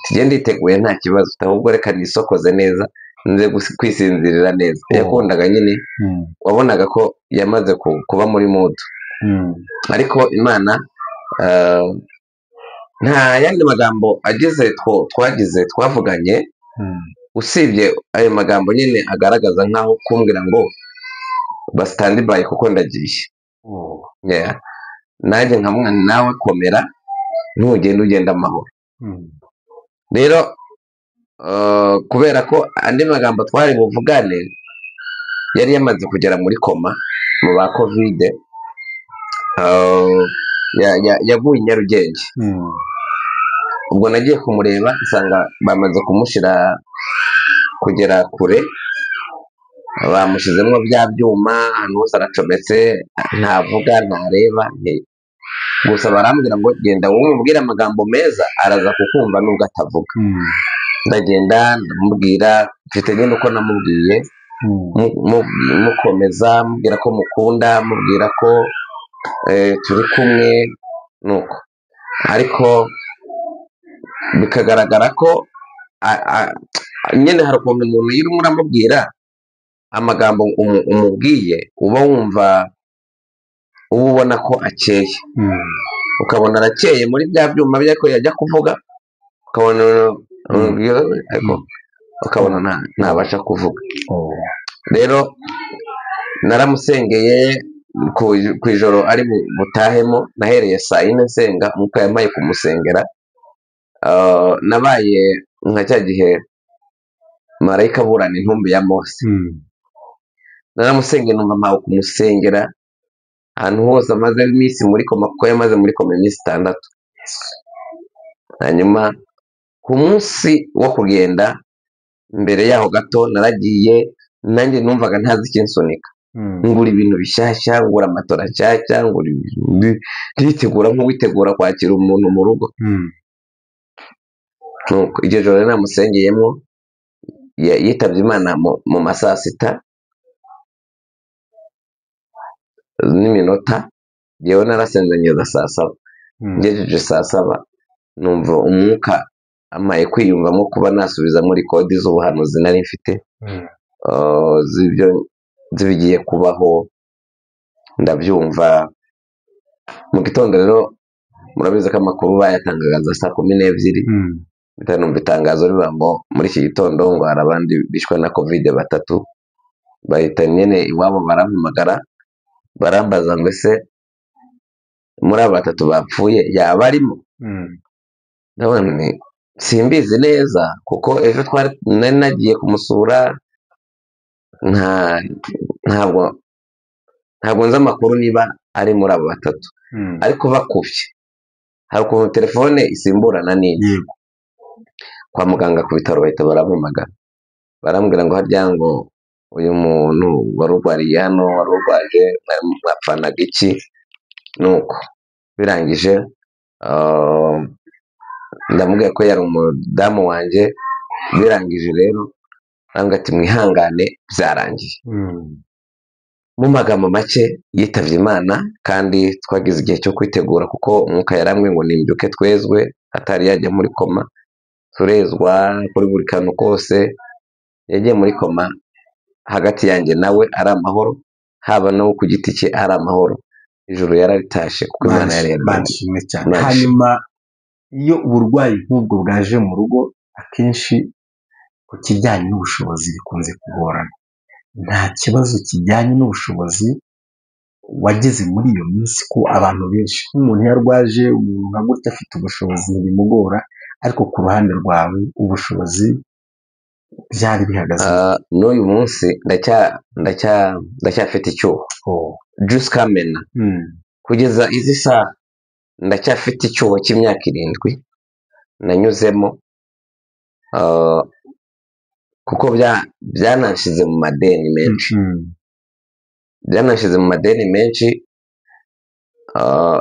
tugende yiteguye nta kibazo, ahubwo reka nisokoze neza nze kwisinzirira neza. Yakundaga nyine, wabonaga ko yamaze kuba muri mudu. Ariko Imana nta yandi magambo agize twavuganye, usibye ayo magambo nyine agaragaza nkaho kumbwira ngo bastandibaye kuko ndagiye. Nanjye nkamwana nawe komera, ntugende ugenda amahoro. Rero kubera ko andi magambo twari buvugane yari yamaze kugera muri koma mu ba covid, yaguye i Nyarugenge. Ubwo nagiye kumureba nsanga bamaze kumushyira kugera kure, bamushyizemo bya byuma, ahantu hose aracometse, ntavuga ntareba, gusa barambwira ngo genda wowe umubwire amagambo meza, araza kukumva nubwo atavuga. Ndagenda ndamubwira, mfite nyine uko namubwiye, mukomeza mubwira ko mukunda, mubwira ko turi kumwe, nuko. Ariko bikagaragara ko nyine hari ukuntu umuntu iyo urimo uramubwira amagambo umubwiye, uba wumva, uba ubona ko akeye, ukabona arakeye muri bya byuma bye ko yajya kuvuga, ukabona ntabasha kuvuga. Rero naramusengeye ku ijoro ari butahemo, nahereye saa yine nsenga, nk'uko yamaye kumusengera. Nabaye nka cya gihe marayika aburana intumbi ya Mose, naramusengeye numva mpawe kumusengera ahantu hose. Amaze iminsi muri koma, kuko yamaze muri koma iminsi 6. Hanyuma ku munsi wo kugenda, mbere yaho gato naragiye, nanjye numvaga ntazi ikinsunika, ngura ibintu bishyashya, ngura amatora nshyashya, nditegura nk'uwitegura kwakira umuntu mu rugo. Nuko iryo joro namusengeyemo, yitabye Imana mu ma 6:00 yewe narasenze ngeza saa 7. Ngejeje saa 7 numva umwuka amaye kwiyumvamo kuba nasubiza muri kodi z'ubuhanuzi nari mfite, zibigiye kubaho, ndabyumva. Mu gitondo rero murabizi ko amakuru bayatangaga saa 12, numva itangazo rivuga ngo muri iki gitondo ngo hari abandi bishwe na covid 3. Bahita nyine iwabo barampamagara, barambaza ngo ese muri aba 3 bapfuye yaba arimo? Nabone simbizi neza, kuko ejo nari nagiye kumusura, ntabwo nzi amakuru niba ari muri abo 3. Ariko bakubye, hari ukuntu telefone isimburana n'indi. Kwa muganga ku bitaro bahita barampamagara, barambwira ngo harya ngo uyu muntu wari urwariye hano, wari urwaje, mwapfanaga iki? Nuko birangije ndamubwira ko yari umudamu wanjye. Birangije rero arambwira ati mwihangane byarangiye. Mu magambo make yitabye Imana, kandi twagize igihe cyo kwitegura, kuko umwuka yarambwiye ngo nimbyuke twezwe, atari yajya muri koma. turezwa kuri buri kantu kose, yagiye muri koma, hagati yanjye nawe ari amahoro, haba no ku giti cye ari amahoro, ijuru yararitashe kuko Imana yari manshimwe cyane. Hanyuma iyo uburwayi nk'ubwo bwaje mu rugo, akenshi ku kijyanye n'ubushobozi bikunze kugorana. Nta kibazo kijyanye n'ubushobozi wageze muri iyo minsi, ko abantu benshi nk'umuntu iyo arwaje umuntu nka gutya afite ubushobozi ntibimugora, ariko ku ruhande rwawe ubushobozi byari bihagaze? N'uyu munsi ndacyafite icyuho jusqu'à maintenant, kugeza izi saha ndacyafite icyuho cy'imyaka 7 nanyuzemo, kuko byanashize mu madeni menshi,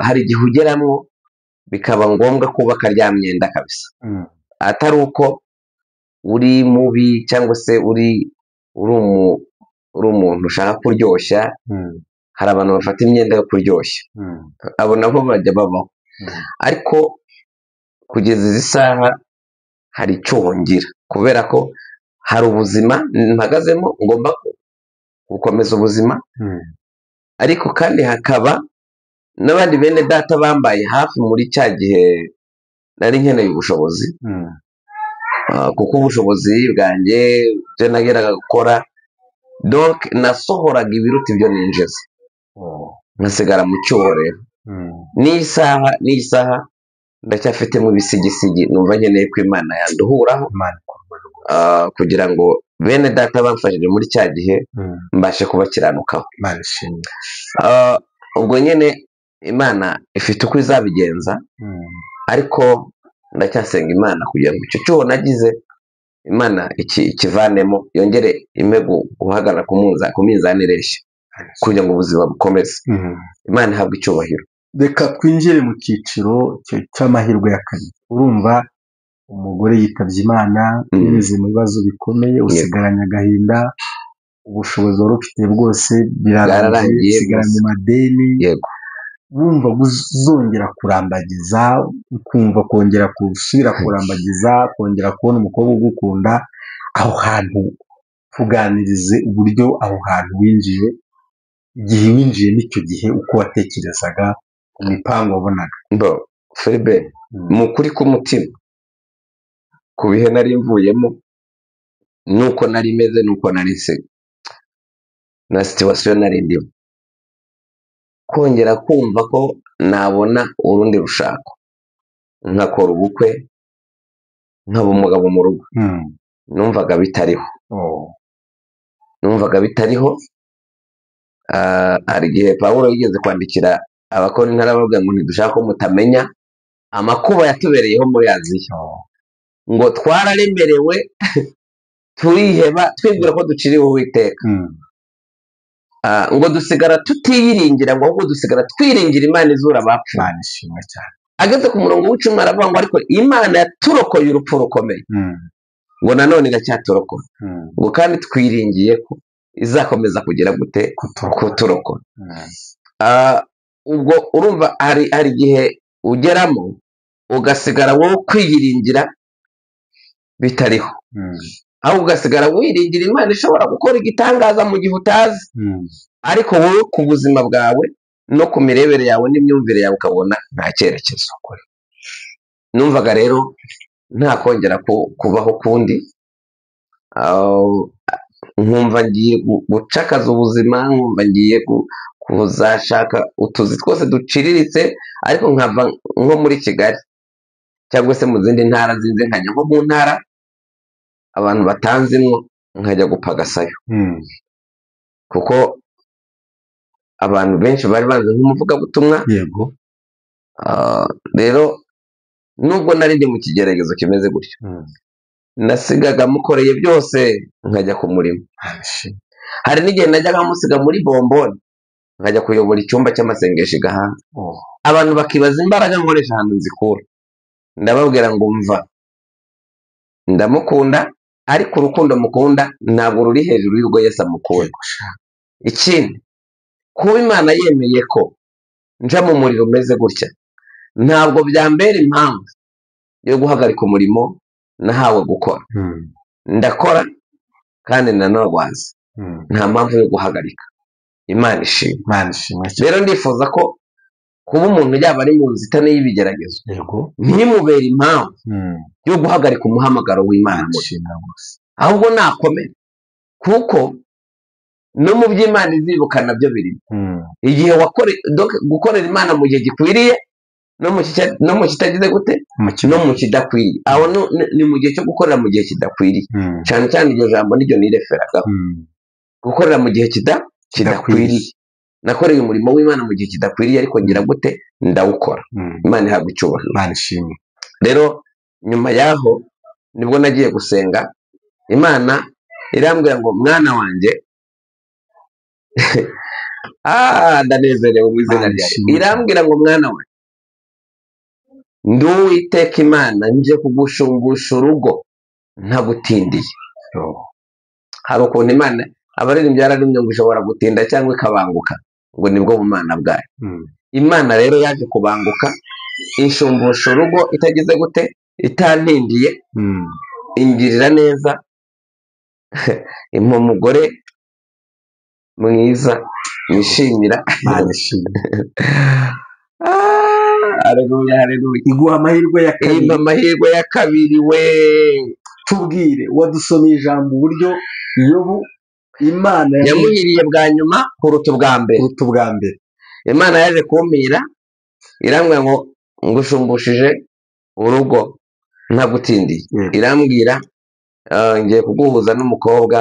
hari igihe ugeramo bikaba ngombwa kubaka rya myenda kabisa, atari uko uri mubi cyangwa se uri umuntu ushaka kuryoshya. Hari abantu bafata imyenda yo kuryoshya, abo nabo bajya babaho, ariko kugeza izi saha hari icyuho ngira, kubera ko hari ubuzima mpagazemo ngomba gukomeza ubuzima, ariko kandi hakaba n'abandi bene data bambaye hafi muri cya gihe nari nkeneye ubushobozi, kuko ubushobozi bwanjye byo nageraga gukora, donc nasohoraga ibiruta ibyo ninjiza, nkasigara mu cyuho. Rero n'iyi saha ndacyafitemo ibisigisigi, numva nkeneye ko Imana yanduhuraho, kugira ngo bene data bamfashije muri cya gihe mbashe kubakiranukaho. Ubwo nyine Imana ifite uko izabigenza, ariko ndacyasenga Imana kugira ngo icyo cyuho nagize Imana ikivanemo, yongere ime guhagarara ku minzani ireshya, kugira ngo ubuzima bukomeze. Imana ihabwe icyubahiro. Reka twinjire mu cyiciro cy'amahirwe ya kabiri. Urumva umugore yitabye Imana, binyuze mu bibazo bikomeye, usigaranye agahinda, ubushobozi wari ufite bwose birarangiye, usigaranye amadeni. Wumva uzongera kurambagiza, ukumva kongera gusubira kurambagiza, kongera kubona umukobwa ugukunda, aho hantu tuganirize uburyo aho hantu winjiye, igihe winjiye n'icyo gihe uko watekerezaga, ku mipango wabonaga. Philbert, mu kuri k'umutima, ku bihe nari mvuyemo, nuko nari meze, nuko nari nsiga na situation nari ndimo, kongera kumva ko nabona urundi rushako, nkakora ubukwe, nkaba umugabo mu rugo, numvaga bitariho. Hari igihe Pawulo yigeze kwandikira Abakorinto arababwira ngo ntidushaka ko mutamenya amakuba yatubereyeho muri Aziya, ngo twararemerewe turiheba, twibwira ko duciriwe Uwiteka, ngo dusigara tutiyiringira, ngo ahubwo dusigara twiringira Imana izura abapfuye. Ageze ku murongo w'10 aravuga ngo ariko Imana yaturokoye urupfu rukomeye, ngo nanone iracyaturokora, ngo kandi twiringiye ko izakomeza kugira gute kuturokora. Ubwo urumva hari igihe ugeramo ugasigara wowe kwiyiringira bitariho, aho ugasigara wiringira Imana ishobora gukora igitangaza mu gihe utazi, ariko wowe ku buzima bwawe no ku mirebere yawe n'imyumvire yawe ukabona nta cyerekezo. Numvaga rero nta kongera kubaho kundi, nkumva ngiye gucakaza ubuzima, nkumva ngiye kuzashaka utuzi twose duciriritse, ariko nkava nko muri Kigali cyangwa se mu zindi ntara zinze, nkajya nko mu ntara abantu batanzimwo, nkajya gupagasayo, kuko abantu benshi bari bazi nk'umuvugabutumwa. Rero nubwo nari ndi mu kigeragezo kimeze gutyo, nasigaga mukoreye byose nkajya ku murimo. Hari n'igihe najyaga musiga muri bomboni, nkajya kuyobora icyumba cy'amasengesho i Gahanga, abantu bakibaza imbaraga nkoresha ahantu nzikura. Ndababwira ngo mva, ndamukunda, ariko urukundo mukunda ntabwo ruri hejuru y'urwo Yesu amukunda. Ikindi, kuba Imana yemeye ko nja mu muriro umeze gutya, ntabwo byambera impamvu yo guhagarika umurimo nahawe gukora ndakora kandi nanarwaza nta mpamvu yo guhagarika. Imana ishimwe. Rero ndifuza ko kuba umuntu yaba ari mu nzitane y'ibigeragezo ntimubere impamvu yo guhagarika umuhamagaro w'Imana, ahubwo nakomere, kuko no mu by'Imana izibuka nabyo birimo. Igihe gukorera Imana mu gihe gikwiriye no mu kitagize gute, no mu kidakwiriye. Aho ni mu gihe cyo gukorera mu gihe kidakwiriye, cyane cyane iryo jambo niryo nireferagaho, gukorera mu gihe kidakwiriye. Nakoreye umurimo w'Imana mu gihe kidakwiriye, ariko ngira gute, ndawukora. Imana ihabwa icyubahiro. Rero nyuma yaho nibwo nagiye gusenga, Imana irambwira ngo mwana wanjye ndanezerewe mu izina ryayo. Irambwira ngo mwana wanjye, ndi Uwiteka Imana, nje kugushumbusha urugo ntagutindiye. Hari ukuntu Imana abaririmbyi yararimye ngo ishobora gutinda cyangwa ikabanguka, ngo nibwo bumana bwayo. Imana rero yaje kubanguka inshumbusha urugo itagize gute, itantindiye, ingirira neza, impa umugore mwiza nishimira. Iguha amahirwe ya kabiri. We tubwire, wadusomeye ijambo uburyo Yobu Imana yamuhiriye bwa nyuma kuruta ubwa mbere. Imana yaje kumpira, irambwira ngo ngushumbushe urugo ntagutindiye. Irambwira ngiye kuguhuza n'umukobwa.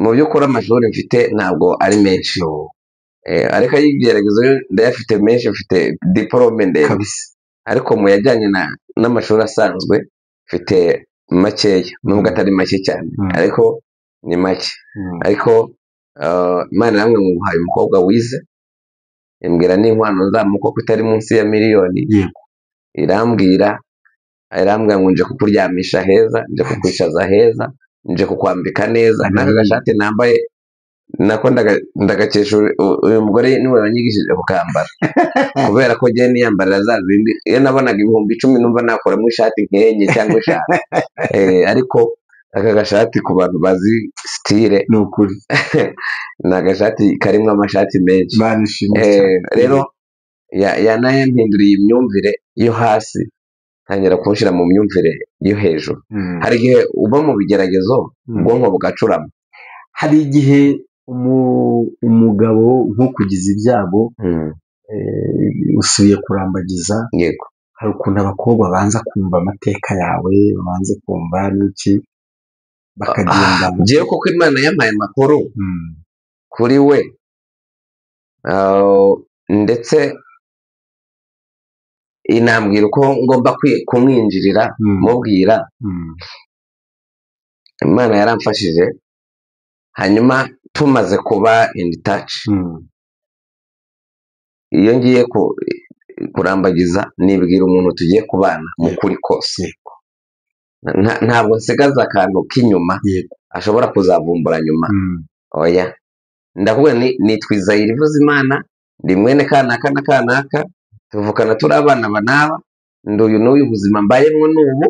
Mu by'ukuri amashuri mfite ntabwo ari menshi, ariko ay'ibigeragezo ndayafite menshi, mfite diporome ndende, ariko mu yajyanye n'amashuri asanzwe mfite makeya, nubwo atari make cyane, ariko ni make. Ariko Imana iramwe ngo nguhaye umukobwa wize, imbwira n'inkwano nzamuka ko itari munsi ya miliyoni. Irambwira ngo nje kukuryamisha heza, nje kukwicaza heza, nje kukwambika neza. N'aka gashati nambaye nako ndagakesha uyu mugore niwe wanyigishije kukambara, kubera ko njye niyambarira za zindi, iyo nabonaga 10,000 numva nakoramo ishati nk'enye cyangwa eshanu. Ariko aka gashati ku bantu bazi style ni ukuri ni agashati karimo amashati menshi. Rero yanampinduriye imyumvire yo hasi, tangira kunshyira mu myumvire yo hejuru. Hari igihe uba mu bigeragezo ubwonko bugacurama. Hari igihe umugabo nko kugize ibyago, usuye kurambagiza, yego, hari ukuntu abakobwa banza kumva amateka yawe, banze kumva n'iki, bakagenda ngiye kuko Imana yampaye amakuru kuri we, ndetse inambwira uko ngomba kumwinjirira, mubwira. Imana yaramfashije. Hanyuma tumaze kuba in touch, iyo ngiye kurambagiza nibwira umuntu tugiye kubana mu kuri kose, ntabwo nsigaza akantu k'inyuma ashobora kuzavumbura nyuma. Oya, ndavuga nitwa Izayiri Ivuzimana, ndi mwene kanaka na kanaka, tuvukana turi abana banaba, nduyu n'uyu buzima mbayemo n'ubu,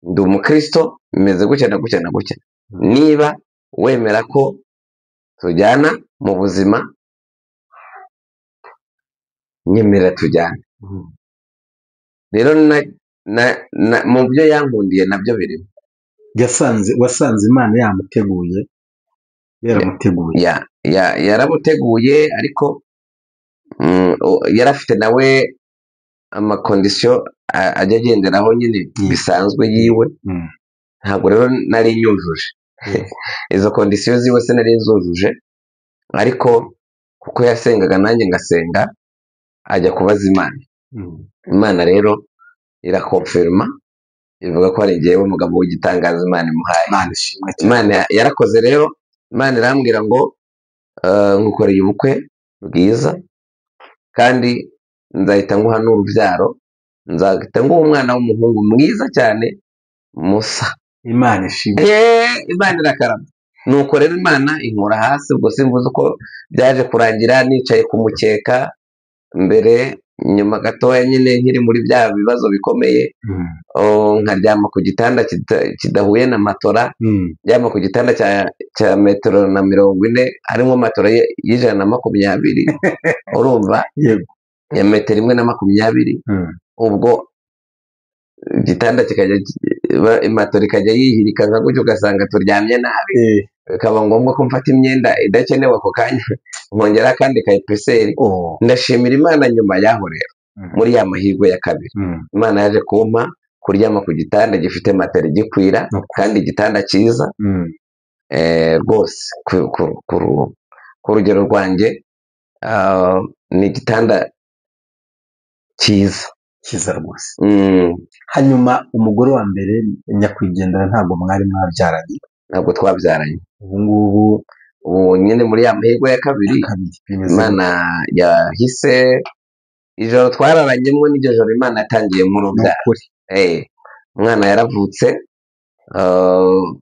ndi umukristo, bimeze gutya na gutya na gutya. Niba wemera ko tujyana mu buzima, nyemera tujyane. Rero mu byo yankundiye nabyo birimo. Wasanze Imana yamuteguye, yaramuteguye, ariko yarafite nawe amakondisiyo ajya agenderaho nyine bisanzwe yiwe. Ntabwo rero nari nyujuje izo kondisiyo ziwe, se nari nzujuje, ariko kuko yasengaga nanjye ngasenga, ajya kubaza Imana. Imana rero irakonfirma, ivuga ko ari njyewe umugabo w'igitangaza Imana imuhaye. Imana yarakoze. Rero Imana irambwira ngo ngukoreye ubukwe bwiza, kandi nzahita nguha n'urubyaro, nzahita nguha umwana w'umuhungu mwiza cyane musa. Imana ishimwe. Imana irakarama. Nuko rero Imana inkura hasi, ubwo simvuze uko byaje kurangira, nicaye ku mukeka mbere nyuma gatoya nyine nkiri muri bya bibazo bikomeye, nkaryama ku gitanda kidahuye na matora, ndyama ku gitanda cya metero na 40, harimo matora y'120, urumva ya metero 120, ubwo igitanda kikajya matora ikajya yihirika nka gutyo, ugasanga turyamye nabi, bikaba ngombwa ko mfata imyenda idakenewe ako kanya nkongera akandi ka episeri. Ndashimira Imana nyuma yaho rero, muri ya mahirwe ya kabiri, Imana yaje kumpa kuryama ku gitanda gifite matera igikwira, kandi igitanda cyiza rwose. Ku rugero rwanjye ni igitanda cyiza rwose. Hanyuma umugore wa mbere nyakwigendera ntabwo mwari mwabyaranye? Ntabwo twabyaranye. Ubu nyine muri ya mahirwe ya kabiri, Imana yahise, ijoro twararanyemo n'iryo joro Imana yatangiye nk'urubyaro. Umwana yaravutse,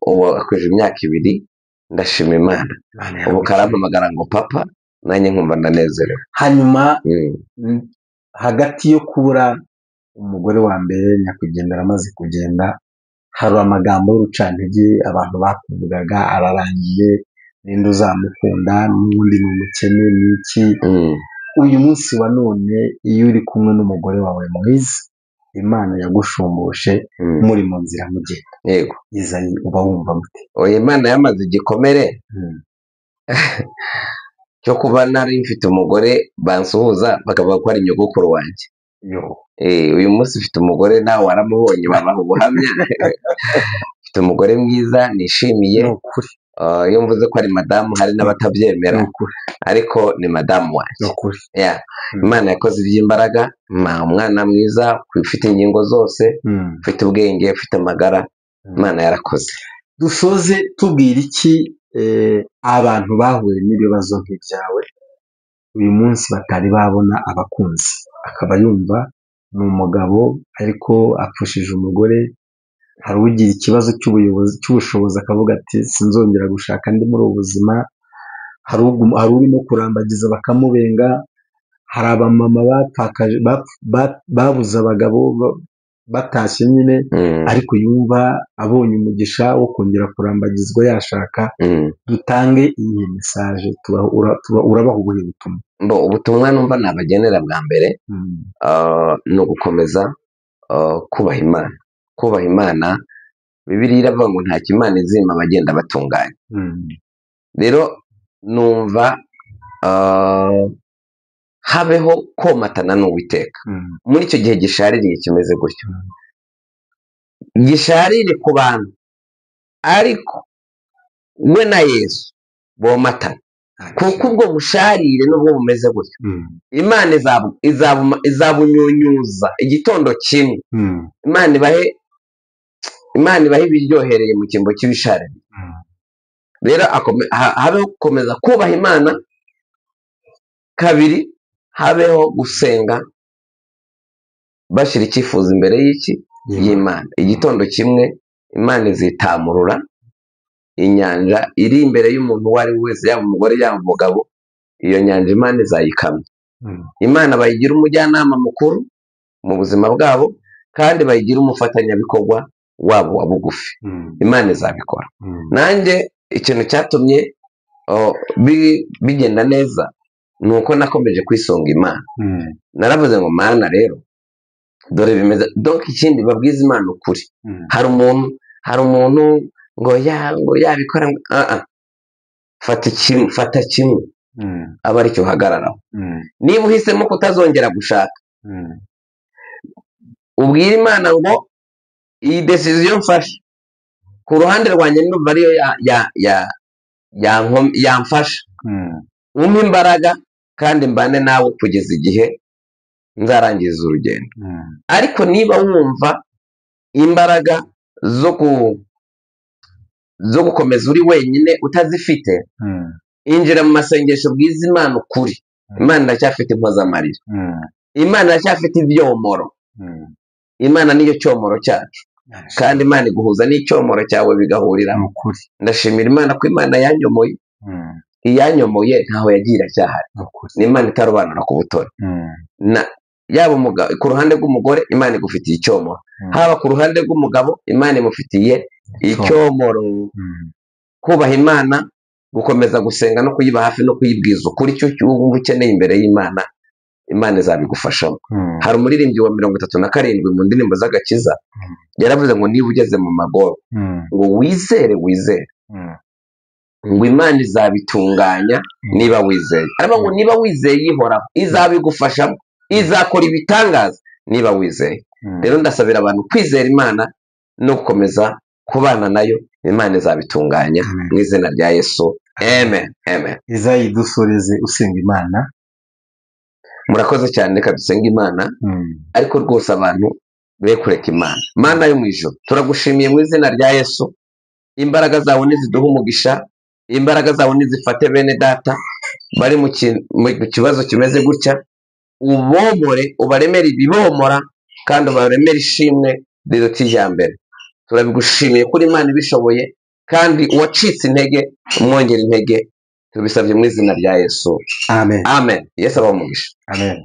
ubu akwije imyaka 2, ndashima Imana. Ubu karampamagara ngo papa, nanjye nkumva ndanezerewe. Hanyuma hagati yo kubura umugore wa mbere nyakwigendera amaze kugenda, hari amagambo y'urucantege abantu bakuvugaga, ararangiye, ninde uzamukunda, n'ubundi ni umukene, n'iki. Uyu munsi wa none iyo uri kumwe n'umugore wawe mwiza, Imana yagushumbushe, muri mu nzira mugenda, yego, izanye, uba wumva gute? Imana yamaze igikomere cyo kuba nari mfite umugore bansuhuza bakavuga ko ari nyogokuru wanjye. Uyu munsi mfite umugore, nawe waramubonye, babaha ubuhamya. Mfite umugore mwiza nishimiye. Iyo mvuze ko ari madamu, hari n'abatabyemera, ariko ni madamu wanjye. Imana yakoze iby'imbaraga, umwana mwiza ufite ingingo zose, ufite ubwenge, ufite amagara. Imana yarakoze. Dusoze tubwira iki abantu bahuye n'ibibazo nk'ibyawe uyu munsi batari babona abakunzi, akaba yumva ni umugabo ariko apfushije umugore, hari ugira ikibazo cy'ubushobozi akavuga ati sinzongera gushaka ndi muri ubu buzima, hari urimo kurambagiza bakamubenga, hari abamama babuze abagabo batashye nyine, ariko yumva abonye umugisha wo kongera kurambagizwa yashaka. Dutange iyi mesaje, urabaha ubuhe butumwa? Ubutumwa numva nabagenera bwa mbere ni ugukomeza kubaha Imana. Kubaha Imana, Bibiliya iravuga ngo nta kimana izima abagenda batunganye. Rero numva habeho komatana n'Uwiteka muri icyo gihe gishaririye kimeze gutyo, gisharire ku bantu, ariko we na Yesu bomatana, kuko ubwo busharire nubwo bumeze gutyo, Imana izabunyunyuza igitondo kimwe. Imana ibahe ibiryohereye mu cyimbo cy'ibisharire. Rero habeho gukomeza kubaha Imana, kabiri habeho gusenga bashyira icyifuzo imbere y'Imana. Igitondo kimwe Imana izitamurura inyanja iri imbere y'umuntu uwo ari we wese, yaba umugore yaba umugabo. Iyo nyanja Imana izayikamya. Imana bayigira umujyanama mukuru mu buzima bwabo, kandi bayigira umufatanyabikorwa wabo wa bugufi. Imana izabikora. Nanjye ikintu cyatumye bigenda neza ni uko nakomeje kwisunga Imana. Naravuze ngo Mana rero dore bimeze, donc ikindi babwiza Imana ukuri. Hari umuntu ngo yabikora, fata kimwe aba aricyo uhagararaho. Niba uhisemo kutazongera gushaka, ubwira Imana ngo iyi decision mfashe ku ruhande rwanjye ndumva ariyo yamfasha, umpe imbaraga kandi mbane nawe kugeza igihe nzarangiza urugendo. Ariko niba wumva imbaraga zo gukomeza uri wenyine utazifite, injira mu masengesho, bwiza Imana ukuri. Imana iracyafite impozamarira, Imana iracyafite ibyomoro. Imana niyo cyomoro cyacu, kandi Imana iguhuza n'icyomoro cyawe bigahurira mu kuri. Ndashimira Imana ko Imana yanyomoye, iyanyomoye ntaho yagiye iracyahari. Ni Imana itarobanura ku butoni. yaba ku ruhande rw'umugore Imana igufitiye icyomoro, haba ku ruhande rw'umugabo Imana imufitiye icyomoro. Kubaha Imana, gukomeza gusenga no kuyiba hafi no kuyibwiza ukuri icyo wumva ukeneye imbere y'Imana, Imana izabigufashamo. Hari umuririmbyi wa 37 mu ndirimbo z'agakiza yaravuze ngo niba ugeze mu magoro ngo wizere ngo Imana izabitunganya niba wizeye. Ariko ngo niba wizeye ihoraho izabigufashamo, izakora ibitangaza niba wizeye. Rero ndasabira abantu kwizera Imana no gukomeza kubana nayo, Imana izabitunganya mu izina rya Yesu. Amen. Amen. Izayidusoreze usenga Imana. Murakoze cyane, reka dusenge Imana. Ariko rwose abantu be kureka Imana. Mana yo mu ijuru, turagushimiye mu izina rya Yesu. Imbaraga zawe niziduha umugisha, imbaraga zawe nizifate bene data bari mu kibazo kimeze gutya, ubomore, ubaremere ibibomora kandi ubaremere ishimwe riruta ijyambere. Turabigushimiye kuri Imana ibishoboye, kandi uwacitse intege umwongera intege, tubisabye mu izina rya Yesu. Amen. Amen. Yesu abahe umugisha. Amen.